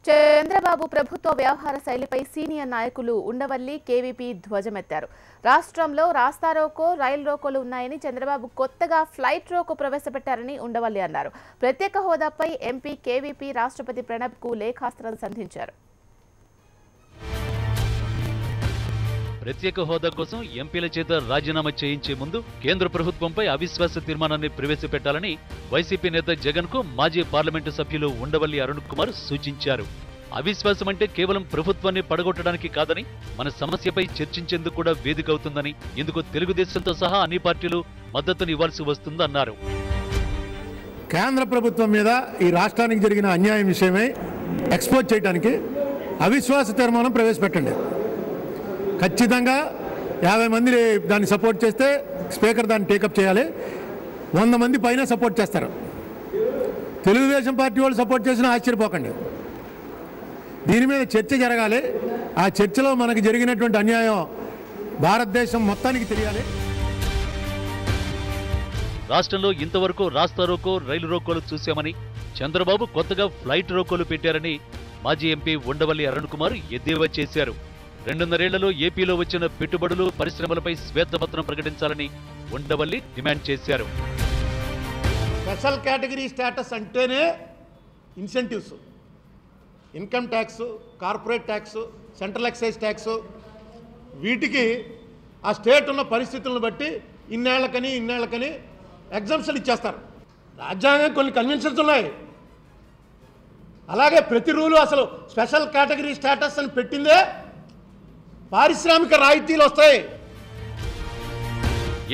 చంద్రబాబు ప్రభుత్వ వ్యవహార శైలిపై సీనియర్ నాయకులు ఉండవల్లి కేవీపీ ధ్వజమెత్తారు. రాష్ట్రంలో రాస్తారోకో రైలు రోకోలు ఉన్నాయని చంద్రబాబు కొత్తగా ఫ్లైట్ రోకో ప్రవేశపెట్టారని ఉండవల్లి అన్నారు. ప్రత్యేక హోదాపై ఎంపీ కేవీపీ రాష్ట్రపతి ప్రణబ్కు లేఖాస్త్రం సంధించారు. ప్రత్యేక హోదా కోసం ఎంపీల చేత రాజీనామా చేయించే ముందు కేంద్ర ప్రభుత్వంపై అవిశ్వాస తీర్మానాన్ని ప్రవేశపెట్టాలని వైసీపీ నేత జగన్ కు మాజీ పార్లమెంటు సభ్యులు ఉండవల్లి అరుణ్ కుమార్ సూచించారు. అవిశ్వాసం అంటే కేవలం ప్రభుత్వాన్ని పడగొట్టడానికి కాదని, మన సమస్యపై చర్చించేందుకు కూడా వేదిక అవుతుందని, ఇందుకు తెలుగుదేశంతో సహా అన్ని పార్టీలు మద్దతుని ఇవ్వాల్సి వస్తుందన్నారు. కేంద్ర ప్రభుత్వం మీద ఈ రాష్ట్రానికి జరిగిన అన్యాయం విషయమై ఎక్స్పోజ్ చేయడానికి అవిశ్వాస తీర్మానం ప్రవేశపెట్టండి. ఖచ్చితంగా 50 మంది దాన్ని సపోర్ట్ చేస్తే స్పీకర్ దాన్ని టేకప్ చేయాలి. 100 మంది పైన సపోర్ట్ చేస్తారు. తెలుగుదేశం పార్టీ వాళ్ళు సపోర్ట్ చేసినా ఆశ్చర్యపోకండి. దీని మీద చర్చ జరగాలి. ఆ చర్చలో మనకు జరిగినటువంటి అన్యాయం భారతదేశం మొత్తానికి తెలియాలి. రాష్ట్రంలో ఇంతవరకు రాస్తారోకో రైలు రోకోలు చూశామని, చంద్రబాబు కొత్తగా ఫ్లైట్ రోకోలు పెట్టారని మాజీ ఎంపీ ఉండవల్లి అరుణ్ కుమార్ ఎద్దేవా చేశారు. 2.5 ఏళ్లలో ఏపీలో వచ్చిన పెట్టుబడులు, పరిశ్రమలపై శ్వేతపత్రం ప్రకటించాలని ఉండవల్లి డిమాండ్ చేశారు. స్పెషల్ కేటగిరీ స్టేటస్ అంటేనే incentives, income tax, corporate tax, central excise tax, వీటికి ఆ స్టేట్ ఉన్న పరిస్థితులను బట్టి ఇన్నేళ్లకని ఎగ్జామ్షన్లు ఇచ్చేస్తారు. రాజ్యాంగం కొన్ని కన్వెన్షన్స్ ఉన్నాయి. అలాగే ప్రతి రూలు అసలు స్పెషల్ కేటగిరీ స్టేటస్ అని పెట్టిందే పారిశ్రామిక రాయితీలు వస్తాయి.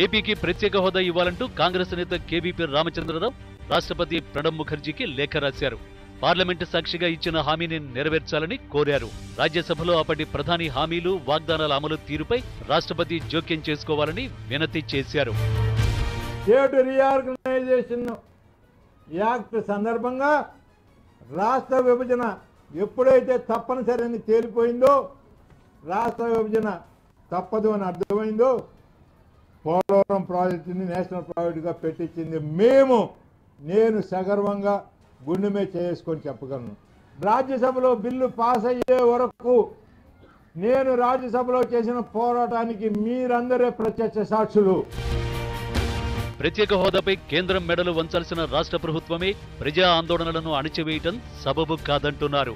ఏపీకి ప్రత్యేక హోదా ఇవ్వాలంటూ కాంగ్రెస్ నేత కేవీపీ రామచంద్రరావు రాష్ట్రపతి ప్రణబ్ ముఖర్జీకి లేఖ రాశారు. పార్లమెంటు సాక్షిగా ఇచ్చిన హామీని నెరవేర్చాలని కోరారు. రాజ్యసభలో అప్పటి ప్రధాని హామీలు, వాగ్దానాల అమలు తీరుపై రాష్ట్రపతి జోక్యం చేసుకోవాలని వినతి చేశారు. స్టేట్ రీఆర్గనైజేషన్ యాక్ట్ సందర్భంగా రాష్ట్ర విభజన ఎప్పుడైతే తప్పనిసరి అని తేలిపోయిందో, రాష్ట్ర విభజన తప్పదు అని అర్థమైందో, పోలవరం ప్రాజెక్టుని నేషనల్ ప్రాజెక్టుగా పెట్టించింది నేను సగర్వంగా గుండె మీద చేసుకొని చెప్పగలను. రాజ్యసభలో బిల్లు పాస్ అయ్యే వరకు నేను రాజ్యసభలో చేసిన పోరాటానికి మీరందరే ప్రత్యక్ష సాక్షులు. ప్రత్యేక హోదాపై కేంద్రం మెడలు వంచాల్సిన రాష్ట్ర ప్రభుత్వమే ప్రజా ఆందోళనలను అణిచివేయటం సబబు కాదంటున్నారు.